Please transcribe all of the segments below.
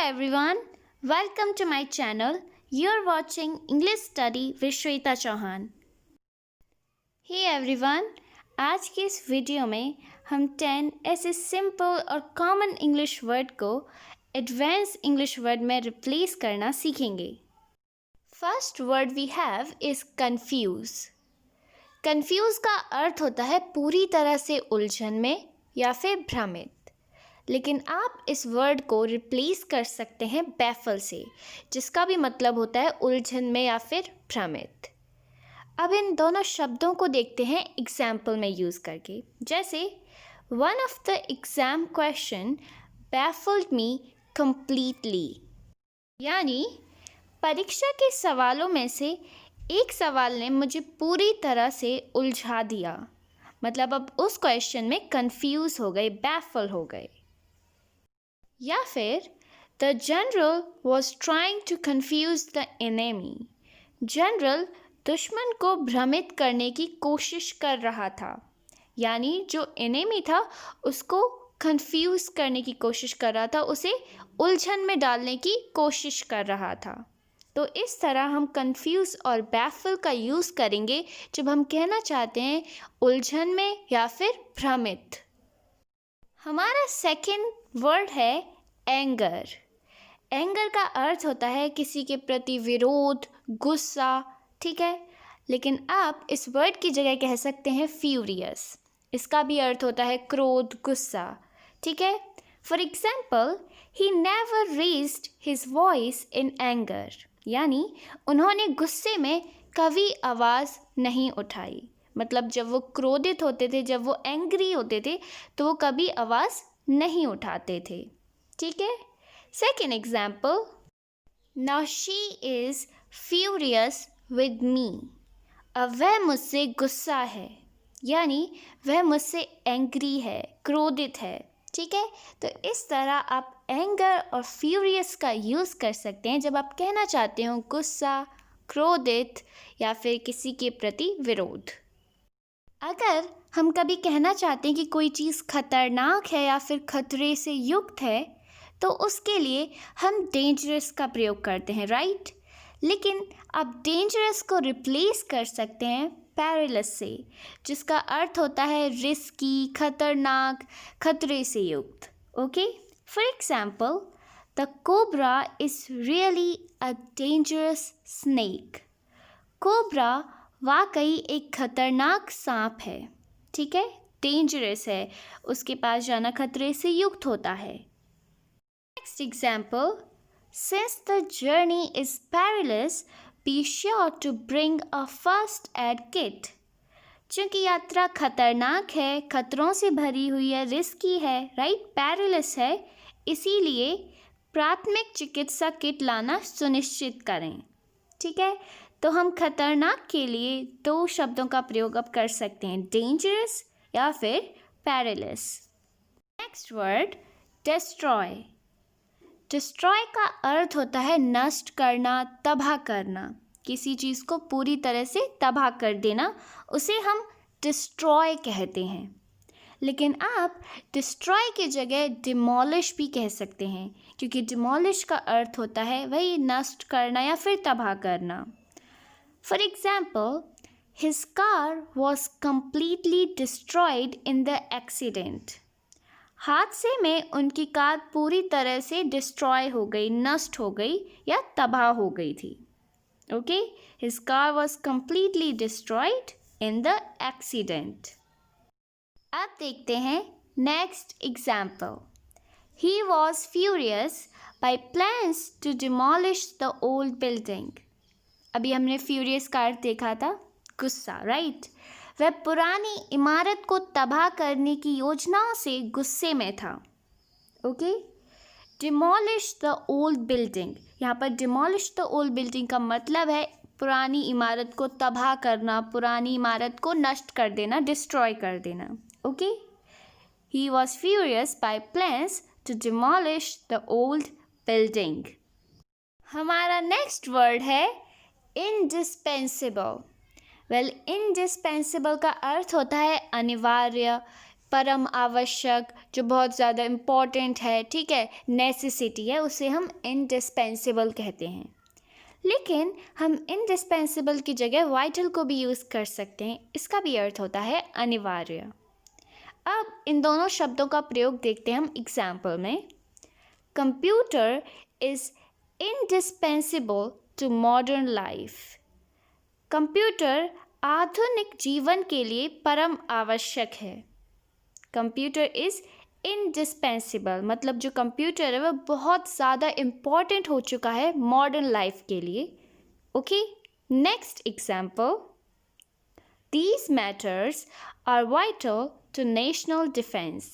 everyone, welcome to my channel. You're watching English Study with Shweta Chauhan. Hey everyone, आज की इस video में हम 10 ऐसे सिंपल और कॉमन इंग्लिश वर्ड को एडवांस इंग्लिश वर्ड में रिप्लेस करना सीखेंगे. First word we have is confuse. Confuse का अर्थ होता है पूरी तरह से उलझन में या फिर भ्रमित. लेकिन आप इस वर्ड को रिप्लेस कर सकते हैं बैफल से, जिसका भी मतलब होता है उलझन में या फिर भ्रमित. अब इन दोनों शब्दों को देखते हैं एग्जाम्पल में यूज़ करके. जैसे one of the exam question baffled me completely, यानी परीक्षा के सवालों में से एक सवाल ने मुझे पूरी तरह से उलझा दिया. मतलब अब उस क्वेश्चन में कंफ्यूज हो गए, बैफल हो गए. या फिर the general was trying to confuse the enemy. General दुश्मन को भ्रमित करने की कोशिश कर रहा था, यानी जो एनिमी था उसको कंफ्यूज करने की कोशिश कर रहा था, उसे उलझन में डालने की कोशिश कर रहा था. तो इस तरह हम कंफ्यूज और बैफल का यूज़ करेंगे जब हम कहना चाहते हैं उलझन में या फिर भ्रमित. हमारा सेकंड वर्ड है एंगर. एंगर का अर्थ होता है किसी के प्रति विरोध, गुस्सा, ठीक है. लेकिन आप इस वर्ड की जगह कह सकते हैं फ्यूरियस. इसका भी अर्थ होता है क्रोध, गुस्सा, ठीक है. For example, he never raised his voice in anger, यानी उन्होंने गुस्से में कभी आवाज़ नहीं उठाई. मतलब जब वो क्रोधित होते थे, जब वो एंग्री होते थे, तो वो कभी आवाज़ नहीं उठाते थे, ठीक है. Second example, now she is furious with me. अब वह मुझसे गुस्सा है, यानी वह मुझसे एंग्री है, क्रोधित है, ठीक है. तो इस तरह आप एंगर और फ्यूरियस का यूज़ कर सकते हैं जब आप कहना चाहते हो गुस्सा, क्रोधित या फिर किसी के प्रति विरोध. अगर हम कभी कहना चाहते हैं कि कोई चीज़ खतरनाक है या फिर खतरे से युक्त है, तो उसके लिए हम डेंजरस का प्रयोग करते हैं, राइट. लेकिन आप डेंजरस को रिप्लेस कर सकते हैं पेरिलस से, जिसका अर्थ होता है रिस्की, खतरनाक, खतरे से युक्त. Okay. For example, the cobra is really a dangerous snake. Cobra वाकई एक खतरनाक सांप है, ठीक है. डेंजरस है, उसके पास जाना खतरे से युक्त होता है. Next example, since the journey is perilous be sure to bring a first aid kit. चूँकि यात्रा खतरनाक है, खतरों से भरी हुई है, रिस्की है, राइट, पेरिलस है, इसीलिए प्राथमिक चिकित्सा किट लाना सुनिश्चित करें, ठीक है. तो हम खतरनाक के लिए दो शब्दों का प्रयोग अब कर सकते हैं, डेंजरस या फिर perilous. Next word, destroy. Destroy का अर्थ होता है नष्ट करना, तबाह करना. किसी चीज़ को पूरी तरह से तबाह कर देना, उसे हम डिस्ट्रॉय कहते हैं. लेकिन आप डिस्ट्रॉय की जगह डिमोलिश भी कह सकते हैं, क्योंकि डिमोलिश का अर्थ होता है वही नष्ट करना या फिर तबाह करना. For example, his car was completely destroyed in the accident. हादसे में उनकी कार पूरी तरह से डिस्ट्रॉय हो गई, नष्ट हो गई या तबाह हो गई थी. Okay. His car was completely destroyed in the accident. अब देखते हैं next example. He was furious by plans to demolish the old building. अभी हमने फ्यूरियस का अर्थ देखा था, गुस्सा, राइट. वह पुरानी इमारत को तबाह करने की योजनाओं से गुस्से में था. Okay. Demolish the old building. यहाँ पर डिमोलिश द ओल्ड बिल्डिंग का मतलब है पुरानी इमारत को तबाह करना, पुरानी इमारत को नष्ट कर देना, डिस्ट्रॉय कर देना. Okay. He was furious by plans to demolish the old building. हमारा नेक्स्ट वर्ड है indispensable. वेल, indispensable का अर्थ होता है अनिवार्य, परम आवश्यक, जो बहुत ज़्यादा इम्पॉर्टेंट है, ठीक है, नेसेसिटी है, उसे हम इंडिस्पेंसिबल कहते हैं। लेकिन हम इंडिस्पेंसिबल की जगह वाइटल को भी यूज़ कर सकते हैं। इसका भी अर्थ होता है अनिवार्य। अब इन दोनों शब्दों का प्रयोग देखते हैं हम एग्जाम्पल में। Computer is indispensable to modern life. Computer आधुनिक जीवन के लिए परम आवश्यक है। कंप्यूटर इज़ इंडिस्पेंसिबल, मतलब जो कंप्यूटर है वह बहुत ज़्यादा इम्पॉर्टेंट हो चुका है मॉडर्न लाइफ के लिए। Okay, next example, these matters are vital to national defence.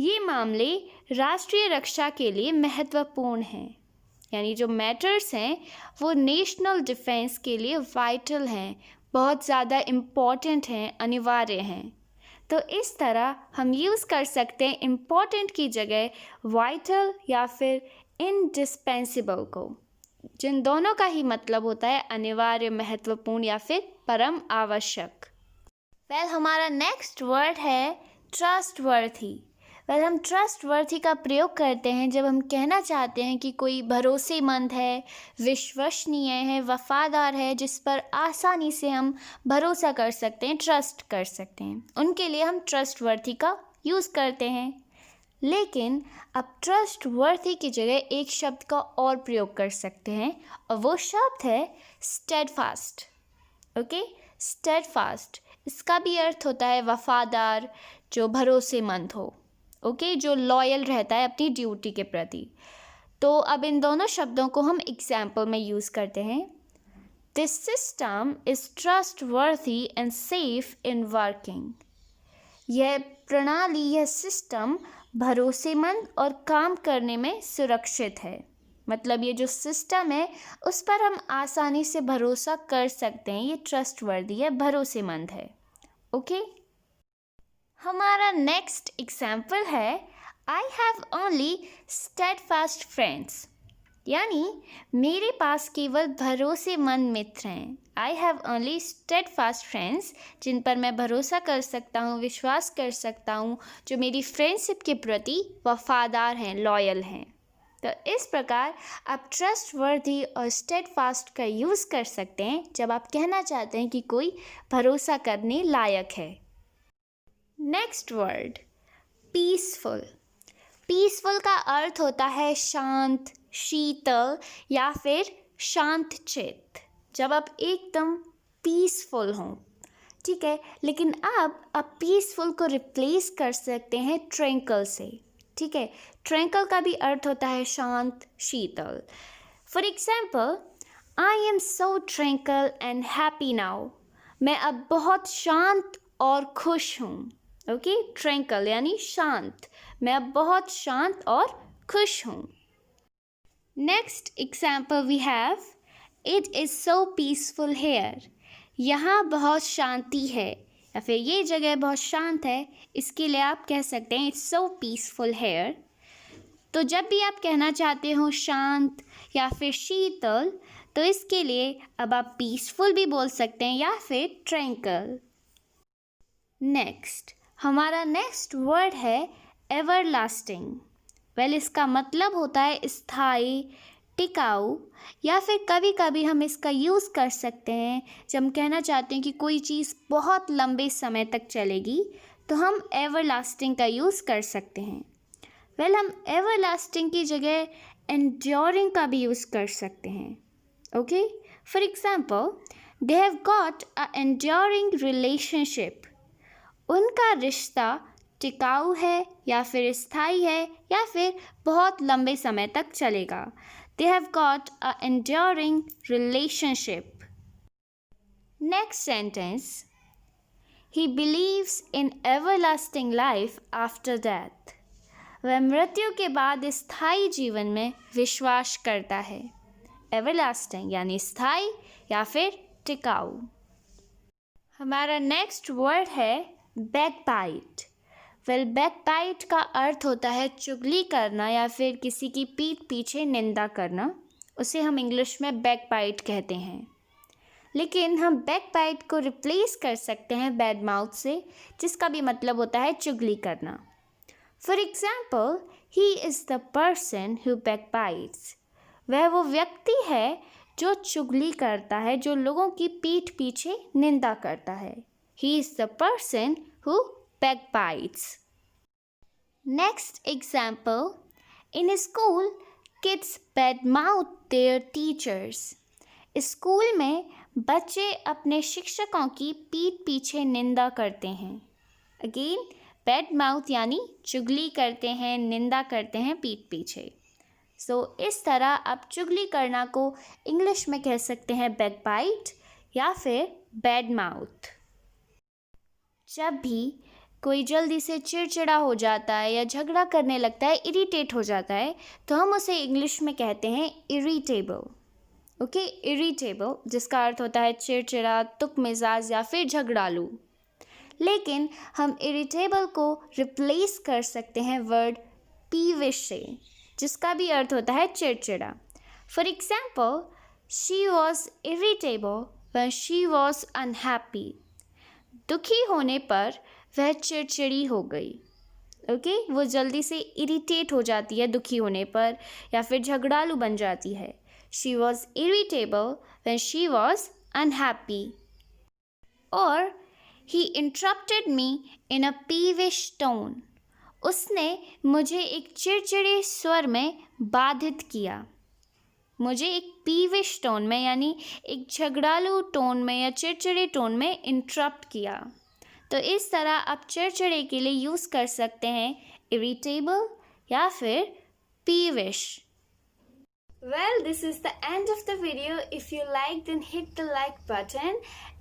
ये मामले राष्ट्रीय रक्षा के लिए महत्वपूर्ण हैं। यानी जो मैटर्स हैं वो नेशनल डिफेंस के लिए वाइटल हैं, बहुत ज़्यादा इम्पॉर्टेंट हैं, अनिवार्य हैं। तो इस तरह हम यूज़ कर सकते हैं इम्पॉर्टेंट की जगह वाइटल या फिर इंडिस्पेंसिबल को, जिन दोनों का ही मतलब होता है अनिवार्य, महत्वपूर्ण या फिर परम आवश्यक। हमारा नेक्स्ट वर्ड है ट्रस्टवर्थी। हम ट्रस्टवर्थी का प्रयोग करते हैं जब हम कहना चाहते हैं कि कोई भरोसेमंद है, विश्वसनीय है, वफादार है, जिस पर आसानी से हम भरोसा कर सकते हैं, ट्रस्ट कर सकते हैं, उनके लिए हम ट्रस्टवर्थी का यूज़ करते हैं। लेकिन अब ट्रस्टवर्थी की जगह एक शब्द का और प्रयोग कर सकते हैं और वो शब्द है स्टेडफास्ट। ओके, स्टेडफास्ट, इसका भी अर्थ होता है वफादार, जो भरोसेमंद हो, ओके, जो लॉयल रहता है अपनी ड्यूटी के प्रति। तो अब इन दोनों शब्दों को हम एग्जाम्पल में यूज़ करते हैं। This system is trustworthy and safe in working. यह प्रणाली, यह सिस्टम भरोसेमंद और काम करने में सुरक्षित है। मतलब ये जो सिस्टम है उस पर हम आसानी से भरोसा कर सकते हैं, ये ट्रस्टवर्दी है, भरोसेमंद है। ओके, हमारा नेक्स्ट एग्जाम्पल है I have only steadfast friends. यानी मेरे पास केवल भरोसेमंद मित्र हैं। I have only steadfast friends, जिन पर मैं भरोसा कर सकता हूँ, विश्वास कर सकता हूँ, जो मेरी फ्रेंडशिप के प्रति वफादार हैं, लॉयल हैं। तो इस प्रकार आप ट्रस्टवर्दी और स्टेडफास्ट का यूज़ कर सकते हैं जब आप कहना चाहते हैं कि कोई भरोसा करने लायक है। Next word peaceful. पीसफुल का अर्थ होता है शांत, शीतल या फिर शांत चित्त, जब आप एकदम पीसफुल हों, ठीक है। लेकिन अब आप पीसफुल को रिप्लेस कर सकते हैं ट्रैंकल से, ठीक है। ट्रैंकल का भी अर्थ होता है शांत, शीतल। For example, I am so tranquil and happy now. मैं अब बहुत शांत और खुश हूँ। ओके, ट्रैंकल यानी शांत, मैं अब बहुत शांत और खुश हूँ। Next example we have, it is so peaceful here. यहाँ बहुत शांति है या फिर ये जगह बहुत शांत है, इसके लिए आप कह सकते हैं इट्स सो पीसफुल हेयर। तो जब भी आप कहना चाहते हो शांत या फिर शीतल, तो इसके लिए अब आप पीसफुल भी बोल सकते हैं या फिर ट्रैंकल। नेक्स्ट, हमारा नेक्स्ट वर्ड है एवरलास्टिंग। इसका मतलब होता है स्थायी, टिकाऊ, या फिर कभी कभी हम इसका यूज़ कर सकते हैं जब हम कहना चाहते हैं कि कोई चीज़ बहुत लंबे समय तक चलेगी, तो हम एवरलास्टिंग का यूज़ कर सकते हैं। हम एवरलास्टिंग की जगह एंड्योरिंग का भी यूज़ कर सकते हैं। Okay, for example, they have got a enduring relationship. उनका रिश्ता टिकाऊ है या फिर स्थायी है या फिर बहुत लंबे समय तक चलेगा। They have got a enduring relationship. Next sentence, he believes in everlasting life after death. वह मृत्यु के बाद स्थायी जीवन में विश्वास करता है। एवरलास्टिंग यानी स्थायी या फिर टिकाऊ। हमारा नेक्स्ट वर्ड है बैकबाइट। बैकबाइट का अर्थ होता है चुगली करना या फिर किसी की पीठ पीछे निंदा करना, उसे हम इंग्लिश में बैकबाइट कहते हैं। लेकिन हम बैकबाइट को रिप्लेस कर सकते हैं बैड माउथ से, जिसका भी मतलब होता है चुगली करना। For example, he is the person who backbites. वह वो व्यक्ति है जो चुगली करता है, जो लोगों की पीठ पीछे निंदा करता है। He is the person who backbites. Next example, in school kids badmouth their teachers. School में बच्चे अपने शिक्षकों की पीठ पीछे निंदा करते हैं। अगेन, बैड माउथ यानी चुगली करते हैं, निंदा करते हैं पीठ पीछे। सो इस तरह आप चुगली करना को इंग्लिश में कह सकते हैं बैकबाइट या फिर बैड माउथ। जब भी कोई जल्दी से चिड़चिड़ा हो जाता है या झगड़ा करने लगता है, इरिटेट हो जाता है, तो हम उसे इंग्लिश में कहते हैं इरिटेबल। ओके, इरिटेबल, जिसका अर्थ होता है चिड़चिड़ा, तुक मिजाज या फिर झगड़ालू। लेकिन हम इरिटेबल को रिप्लेस कर सकते हैं वर्ड पीविश से, जिसका भी अर्थ होता है चिड़चिड़ा। For example, she was irritable when she was unhappy. दुखी होने पर वह चिड़चिड़ी हो गई। ओके, वो जल्दी से इरिटेट हो जाती है दुखी होने पर, या फिर झगड़ालू बन जाती है। She was irritable when she was unhappy. Or, he interrupted me in a peevish tone. उसने मुझे एक चिड़चिड़े स्वर में बाधित किया। मुझे एक पीविश टोन में यानी एक झगड़ालू टोन में या चिड़चिड़े टोन में इंटरप्ट किया। तो इस तरह आप चिड़चिड़े के लिए यूज़ कर सकते हैं इरिटेबल या फिर पीविश। Well, this is the end of the video. If you liked, then hit the like button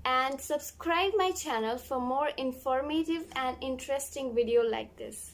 and subscribe my channel for more informative and interesting video like this.